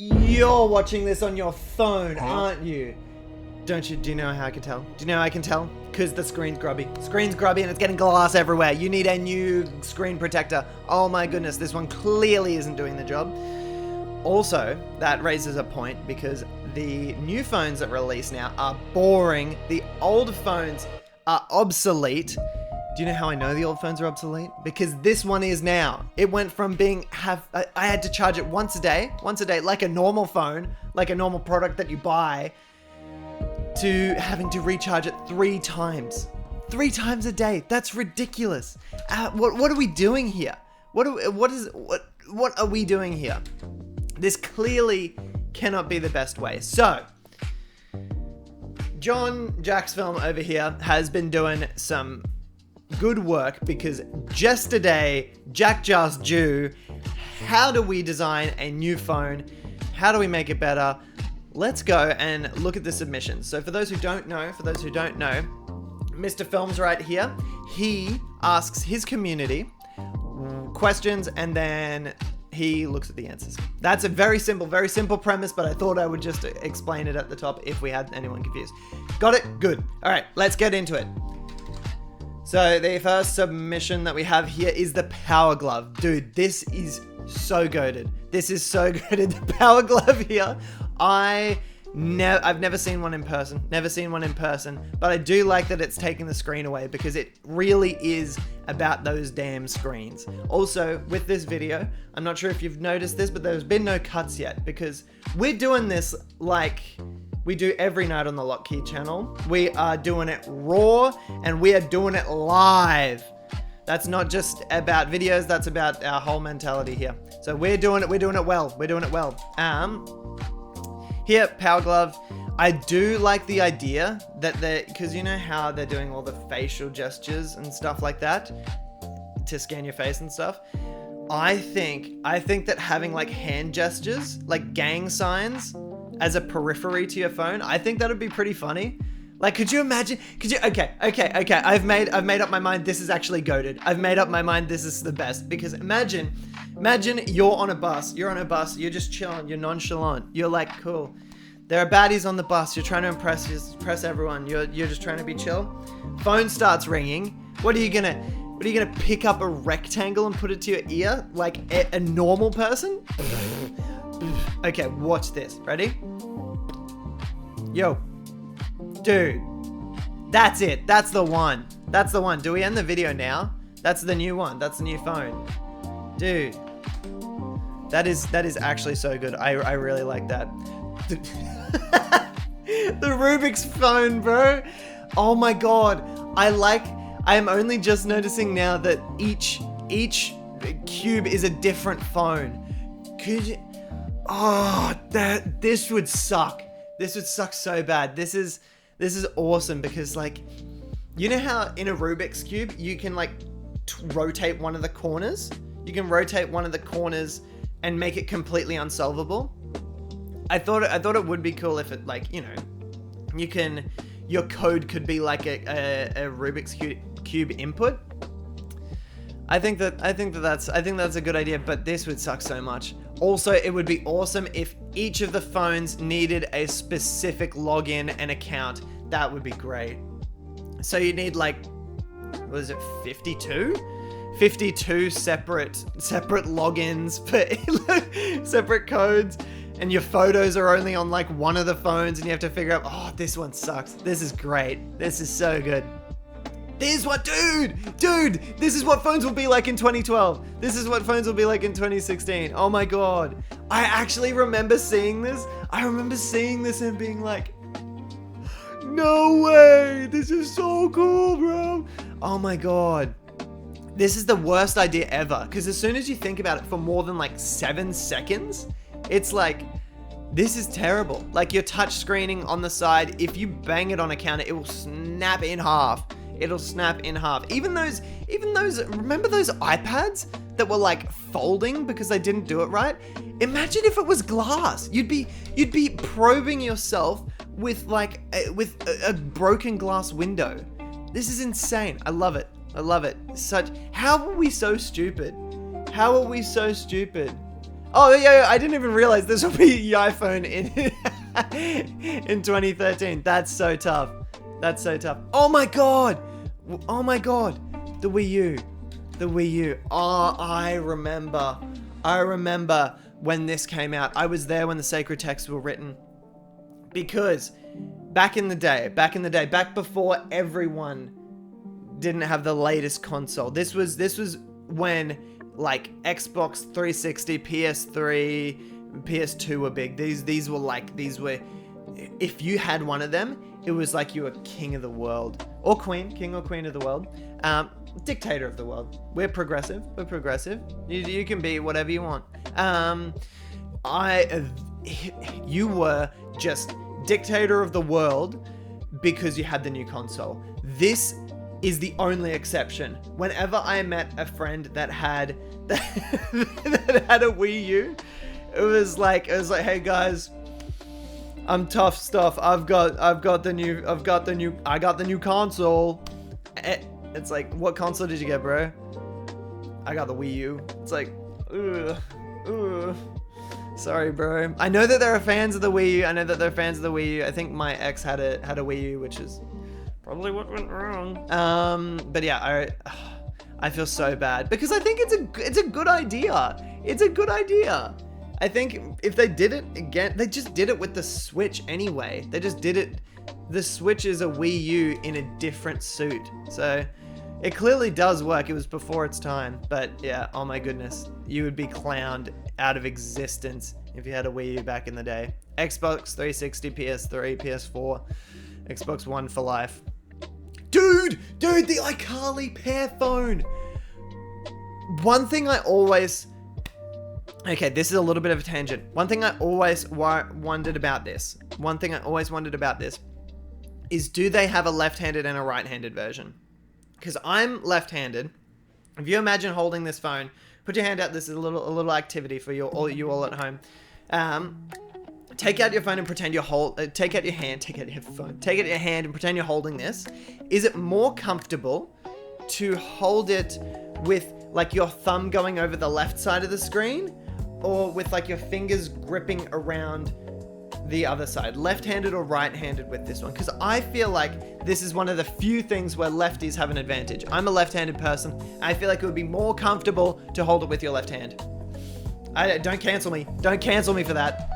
You're watching this on your phone, aren't you? Do you know how I can tell? Do you know how I can tell? Because the screen's grubby. Screen's grubby and it's getting glass everywhere. You need a new screen protector. Oh my goodness, this one clearly isn't doing the job. Also, that raises a point because the new phones that release now are boring. The old phones are obsolete. Do you know how I know the old phones are obsolete? Because this one is now. It went from being I had to charge it once a day, like a normal phone, like a normal product that you buy, to having to recharge it 3 times. 3 times a day. That's ridiculous. What are we doing here? What are we doing here? This clearly cannot be the best way. So, John Jacksfilms over here has been doing some good work because just today, Jack just drew, how do we design a new phone? How do we make it better? Let's go and look at the submissions. So for those who don't know, Mr. Films right here, he asks his community questions and then he looks at the answers. That's a very simple premise, but I thought I would just explain it at the top if we had anyone confused. Got it? Good. All right, let's get into it. So the first submission that we have here is the Power Glove. Dude, this is so goated. This is so goated. The Power Glove here, I've never seen one in person. But I do like that it's taking the screen away because it really is about those damn screens. Also, with this video, I'm not sure if you've noticed this, but there's been no cuts yet because we're doing this like we do every night on the Lock-Key channel. We are doing it raw and we are doing it live. That's not just about videos, that's about our whole mentality here. So we're doing it well. Here, Power Glove, I do like the idea that because you know how they're doing all the facial gestures and stuff like that to scan your face and stuff. I think that having like hand gestures, like gang signs as a periphery to your phone, I think that would be pretty funny. Like, could you imagine? Okay. I've made up my mind. This is actually goated. I've made up my mind. This is the best because imagine you're on a bus. You're just chilling. You're nonchalant. You're like, cool. There are baddies on the bus. You're trying to impress everyone. You're just trying to be chill. Phone starts ringing. What are you gonna pick up a rectangle and put it to your ear like a normal person? Okay, watch this. Ready? Yo. Dude. That's it. That's the one. Do we end the video now? That's the new one. That's the new phone. Dude. That is actually so good. I really like that. The Rubik's phone, bro. Oh my god. I am only just noticing now that each cube is a different phone. Could you... Oh, this would suck. This would suck so bad. This is awesome because, like, you know how in a Rubik's Cube you can like rotate one of the corners? You can rotate one of the corners and make it completely unsolvable. I thought it would be cool if it, like, you know, your code could be like a Rubik's Cube input. I think that's a good idea, but this would suck so much. Also, it would be awesome if each of the phones needed a specific login and account. That would be great. So you need like, what is it, 52? 52 separate logins for separate codes, and your photos are only on like one of the phones and you have to figure out, oh, this one sucks. This is great. This is so good. This is what, dude, this is what phones will be like in 2012. This is what phones will be like in 2016. Oh my god. I actually remember seeing this. And being like, no way, this is so cool, bro. Oh my god. This is the worst idea ever. Because as soon as you think about it for more than like 7 seconds, it's like, this is terrible. Like your touch screening on the side, if you bang it on a counter, it will snap in half. Even those, remember those iPads that were like folding because they didn't do it right? Imagine if it was glass. You'd be probing yourself with like a broken glass window. This is insane. I love it. How are we so stupid? Oh yeah, I didn't even realize this will be YIAYphone in 2013. That's so tough. That's so tough. Oh my god. Oh my god. The Wii U. The Wii U. Oh, I remember when this came out. I was there when the sacred texts were written. Because back in the day, back before everyone didn't have the latest console. This was when like Xbox 360, PS3, PS2 were big. These were if you had one of them, it was like you were king of the world. Or queen, king or queen of the world. Dictator of the world. We're progressive. You can be whatever you want. You were just dictator of the world because you had the new console. This is the only exception. Whenever I met a friend that had that had a Wii U, it was like, hey guys, I'm tough stuff. I got the new console. It's like, what console did you get, bro? I got the Wii U. It's like, ugh. Sorry, bro. I know that there are fans of the Wii U. I think my ex had a Wii U, which is probably what went wrong. But yeah, I feel so bad because I think it's a good idea. It's a good idea. I think if they did it again, they just did it with the Switch anyway. They just did it. The Switch is a Wii U in a different suit. So it clearly does work. It was before its time. But yeah, oh my goodness. You would be clowned out of existence if you had a Wii U back in the day. Xbox 360, PS3, PS4, Xbox One for life. Dude, the iCarly Pear phone. One thing I always... Okay, this is a little bit of a tangent. One thing I always wondered about this is, do they have a left-handed and a right-handed version? Because I'm left-handed. If you imagine holding this phone, put your hand out. This is a little activity for you all at home. Take out your phone and pretend you're take out your hand and pretend you're holding this. Is it more comfortable to hold it with like your thumb going over the left side of the screen, or with like your fingers gripping around the other side, left-handed or right-handed with this one? Because I feel like this is one of the few things where lefties have an advantage. I'm a left-handed person. I feel like it would be more comfortable to hold it with your left hand. Don't cancel me. Don't cancel me for that.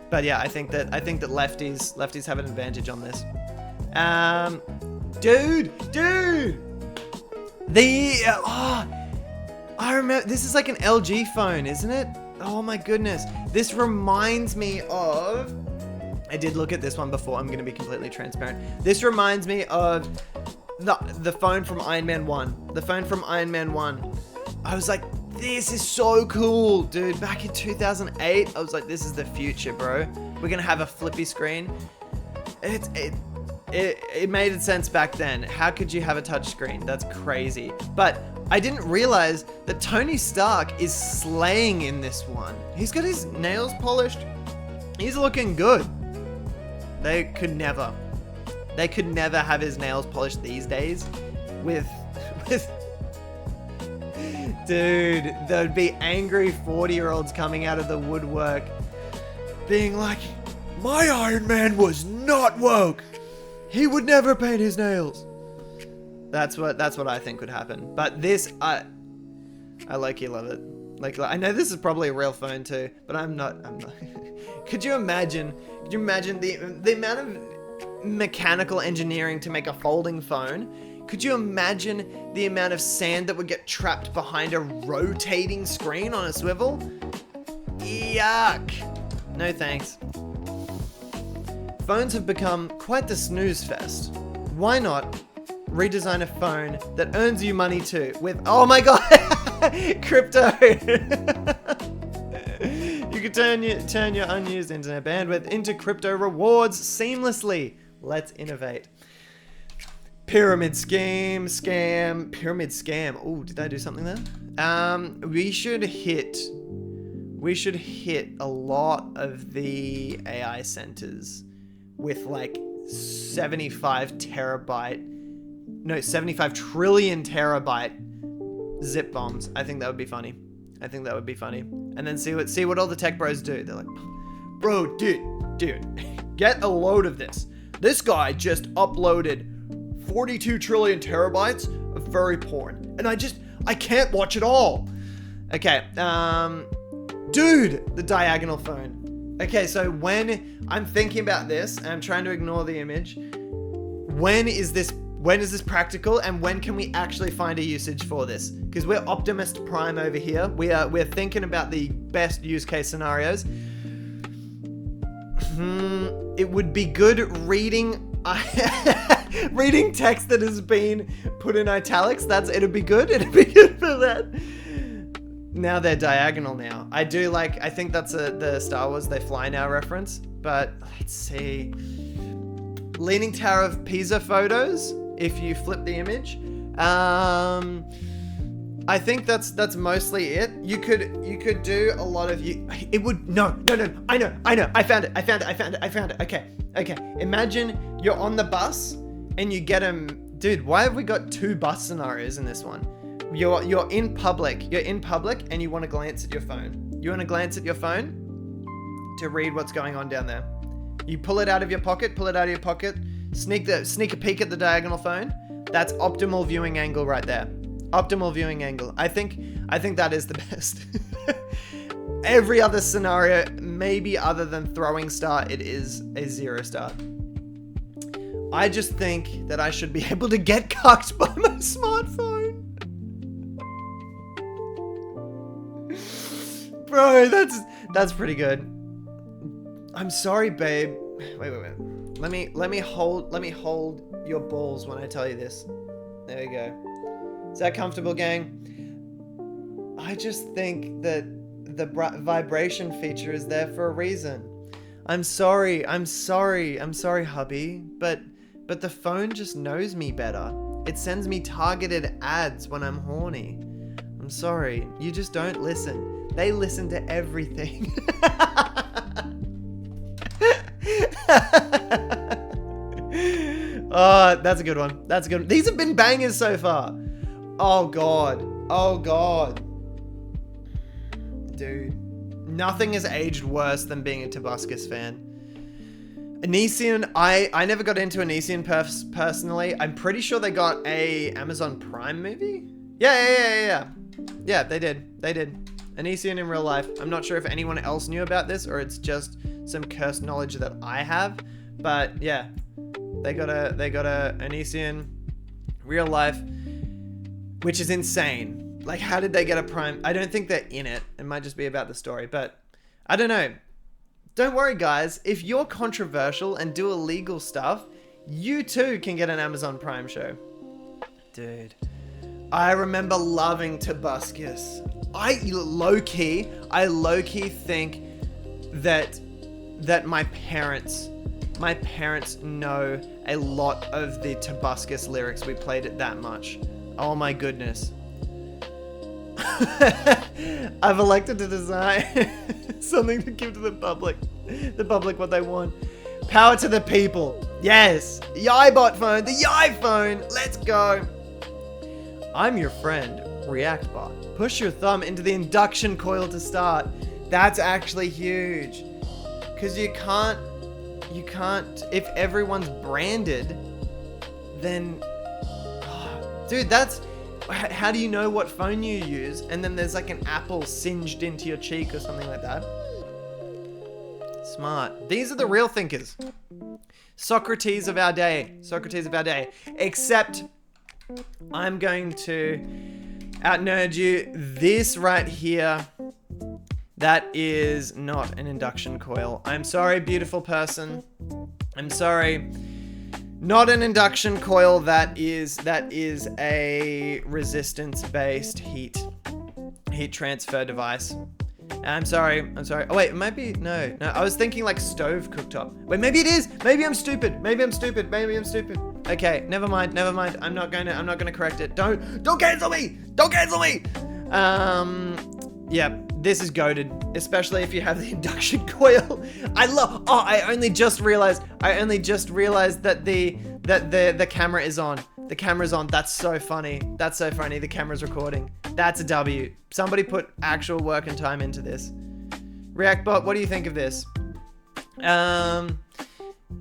But yeah, I think that lefties have an advantage on this. Dude. I remember, this is like an LG phone, isn't it? Oh my goodness. This reminds me of... I did look at this one before, I'm going to be completely transparent. This reminds me of the phone from Iron Man 1. The phone from Iron Man 1. I was like, this is so cool, dude. Back in 2008, I was like, this is the future, bro. We're going to have a flippy screen. It made sense back then. How could you have a touch screen? That's crazy. But I didn't realize that Tony Stark is slaying in this one. He's got his nails polished. He's looking good. They could never have his nails polished these days with dude, there'd be angry 40-year-olds coming out of the woodwork being like, my Iron Man was not woke. He would never paint his nails. That's what I think would happen. But this, I low-key love it. Like, I know this is probably a real phone too, but I'm not. Could you imagine the amount of mechanical engineering to make a folding phone? Could you imagine the amount of sand that would get trapped behind a rotating screen on a swivel? Yuck. No thanks. Phones have become quite the snooze fest. Why not redesign a phone that earns you money too with, oh my god, crypto. You can turn your unused internet bandwidth into crypto rewards seamlessly. Let's innovate. Pyramid scam. Oh, did I do something there? We should hit a lot of the AI centers with like 75 trillion terabyte zip bombs. I think that would be funny. I think that would be funny. And then see what all the tech bros do. They're like, bro, dude, get a load of this. This guy just uploaded 42 trillion terabytes of furry porn. And I can't watch it all. Okay, dude, the diagonal phone. Okay, so when I'm thinking about this, and I'm trying to ignore the image, when is this practical, and when can we actually find a usage for this? Because we're Optimist Prime over here. We're thinking about the best use case scenarios. It would be good reading reading text that has been put in italics. It'd be good. It'd be good for that. Now they're diagonal now. I think that's the Star Wars They Fly Now reference. But let's see. Leaning Tower of Pisa photos. If you flip the image, I think that's mostly it. You could do a lot of it would no. I know. I found it. Okay. Imagine you're on the bus and you get them. Dude, why have we got 2 bus scenarios in this one? You're in public. And you want to glance at your phone. You want to glance at your phone to read what's going on down there. You pull it out of your pocket. Sneak a peek at the diagonal phone. That's optimal viewing angle right there. Optimal viewing angle. I think that is the best. Every other scenario, maybe other than throwing star, it is a 0 star. I just think that I should be able to get cucked by my smartphone. Bro, that's pretty good. I'm sorry, babe. Wait. Let me hold your balls when I tell you this. There we go. Is that comfortable, gang? I just think that the vibration feature is there for a reason. I'm sorry, hubby, but the phone just knows me better. It sends me targeted ads when I'm horny. I'm sorry, you just don't listen. They listen to everything. Oh, that's a good one. These have been bangers so far. Oh god. Dude, nothing has aged worse than being a Tobuscus fan. Onision, I never got into Onision personally. I'm pretty sure they got a Amazon Prime movie. Yeah, they did. Onision in real life. I'm not sure if anyone else knew about this or it's just some cursed knowledge that I have, but yeah, they got a Onision real life, which is insane. Like, how did they get a Prime? I don't think they're in it. It might just be about the story, but I don't know. Don't worry, guys. If you're controversial and do illegal stuff, you too can get an Amazon Prime show. Dude, I remember loving Tobuscus. I low-key think that my parents know a lot of the Tobuscus lyrics. We played it that much. Oh my goodness. I've elected to design something to give to the public what they want. Power to the people. Yes. YIAYbot phone. The YIAY phone. Let's go. I'm your friend, ReactBot. Push your thumb into the induction coil to start. That's actually huge. Because you can't, if everyone's branded, then, dude, that's, how do you know what phone you use? And then there's like an apple singed into your cheek or something like that. Smart. These are the real thinkers. Socrates of our day. Except I'm going to out-nerd you. This right here, that is not an induction coil. I'm sorry, beautiful person. I'm sorry. Not an induction coil. That is a resistance-based heat transfer device. I'm sorry. Oh wait, it might be, no. I was thinking like stove cooktop. Wait, maybe it is. Maybe I'm stupid. Okay, never mind. I'm not gonna correct it. Don't cancel me. Yeah, this is goated, especially if you have the induction coil. I only just realized that the camera is on. The camera's on. That's so funny. That's so funny. The camera's recording. That's a W. Somebody put actual work and time into this. Reactbot, what do you think of this?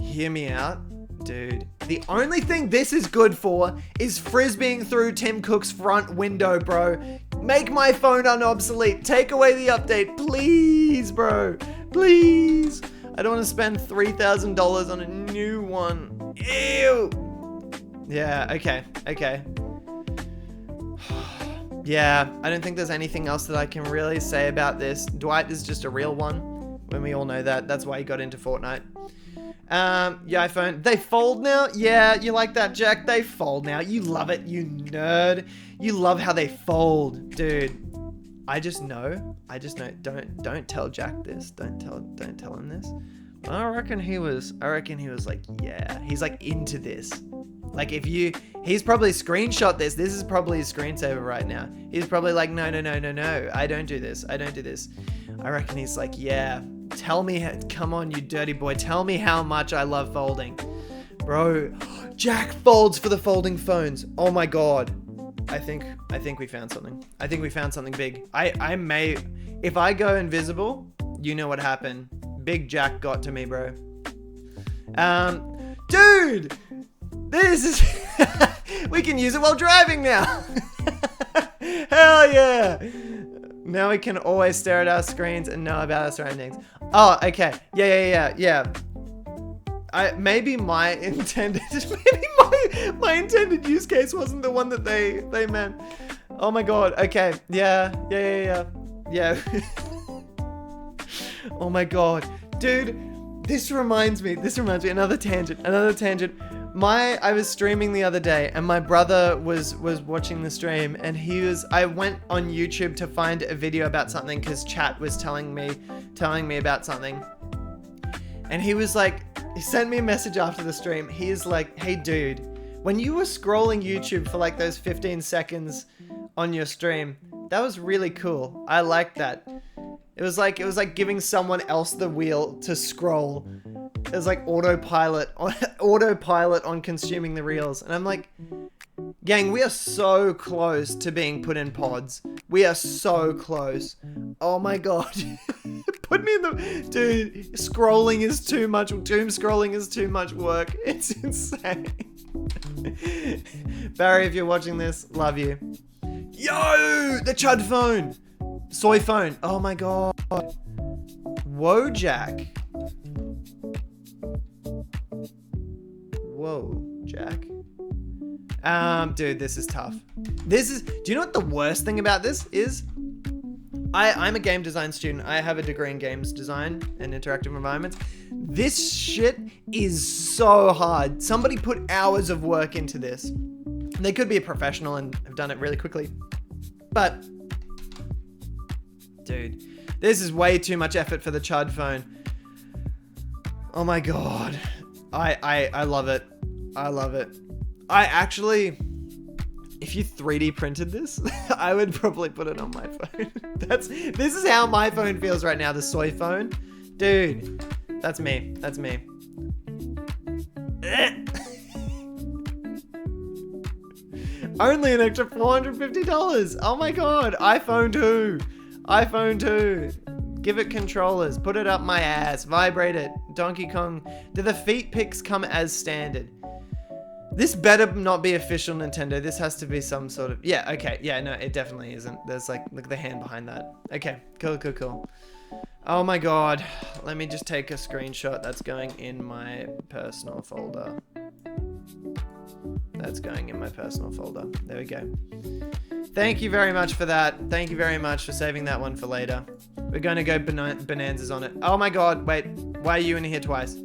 Hear me out. Dude, the only thing this is good for is frisbeeing through Tim Cook's front window, bro. Make my phone unobsolete. Take away the update, please, bro. Please. I don't want to spend $3,000 on a new one. Ew. Yeah, okay. Yeah, I don't think there's anything else that I can really say about this. Dwight is just a real one, when we all know that. That's why he got into Fortnite. YIAYphone, they fold now? Yeah, you like that, Jack? They fold now. You love it, you nerd. You love how they fold, dude. I just know. Don't tell Jack this. Don't tell him this. I reckon he was like, yeah. He's like into this. Like he's probably screenshot this. This is probably his screensaver right now. He's probably like, no. I don't do this. I reckon he's like, yeah. Tell me, come on, you dirty boy. Tell me how much I love folding. Bro, Jack folds for the folding phones. Oh my God. I think we found something. I think we found something big. I may, if I go invisible, you know what happened. Big Jack got to me, bro. Dude, this is, we can use it while driving now. Hell yeah. Now we can always stare at our screens and know about our surroundings. Oh, okay. Yeah. Maybe my intended use case wasn't the one that they meant. Oh my God. Okay. Yeah. Oh my God. Dude, this reminds me, another tangent. I was streaming the other day and my brother was watching the stream and I went on YouTube to find a video about something because chat was telling me about something. And he was like, he sent me a message after the stream. He is like, hey dude, when you were scrolling YouTube for like those 15 seconds on your stream, that was really cool. I liked that. It was like giving someone else the wheel to scroll. It was like autopilot on consuming the reels. And I'm like, gang, we are so close to being put in pods. We are so close. Oh my God. Put me in the... Dude, scrolling is too much. Doom scrolling is too much work. It's insane. Barry, if you're watching this, love you. Yo! The chud phone! Soy phone. Oh my God. Whoa, Jack. Whoa, Jack. Dude, this is tough. Do you know what the worst thing about this is? I'm a game design student. I have a degree in games design and interactive environments. This shit is so hard. Somebody put hours of work into this. They could be a professional and have done it really quickly. But, dude, this is way too much effort for the chud phone. Oh my God. I love it. I love it. I actually, if you 3D printed this, I would probably put it on my phone. This is how my phone feels right now, the soy phone. Dude, that's me. Only an extra $450. Oh my God, iPhone 2. Give it controllers, put it up my ass, vibrate it. Donkey Kong. Do the feet pics come as standard? This better not be official Nintendo. This has to be some sort of... Yeah, okay. Yeah, no, it definitely isn't. There's like, look at the hand behind that. Okay, cool. Oh my God. Let me just take a screenshot. That's going in my personal folder. There we go. Thank you very much for that. Thank you very much for saving that one for later. We're going to go bonanzas on it. Oh my God. Wait, why are you in here twice?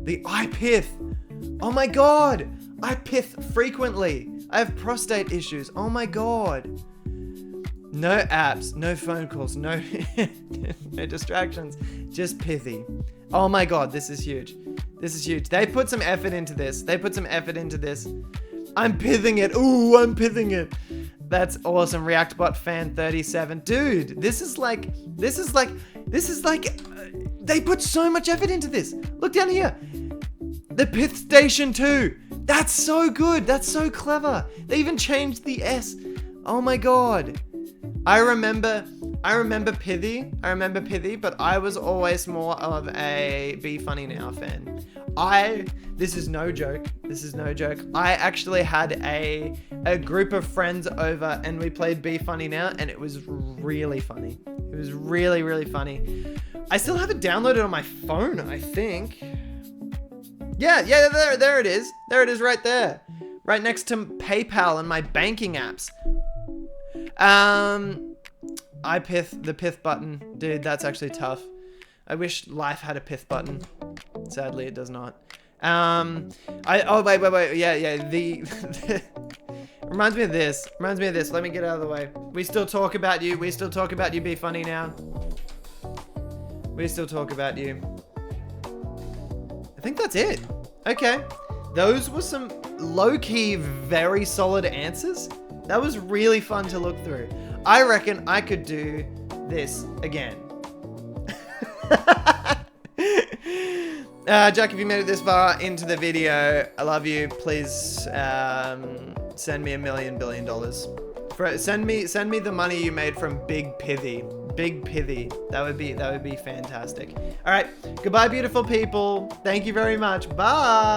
The Pith. Oh my God. I pith frequently. I have prostate issues. Oh my God. No apps, no phone calls, no distractions, just pithy. Oh my God, this is huge. They put some effort into this. I'm pithing it. Ooh, I'm pithing it. That's awesome. Reactbot fan 37. Dude, this is like, they put so much effort into this. Look down here. The Pith Station 2. That's so good. That's so clever. They even changed the S. Oh my god. I remember Pithy. But I was always more of a Be Funny Now fan. This is no joke. I actually had a group of friends over and we played Be Funny Now, and it was really funny. It was really, really funny. I still have it downloaded on my phone, I think. Yeah, there it is. There it is right there. Right next to PayPal and my banking apps. The Pith button. Dude, that's actually tough. I wish life had a Pith button. Sadly, it does not. Oh, wait. Yeah, reminds me of this. Let me get out of the way. We still talk about you. Be Funny Now. We still talk about you. I think that's it. Okay. Those were some low-key, very solid answers. That was really fun to look through. I reckon I could do this again. Jack, if you made it this far into the video, I love you. Please send me $1 billion. Send me the money you made from Big Pithy. That would be fantastic. All right. Goodbye, beautiful people. Thank you very much. Bye.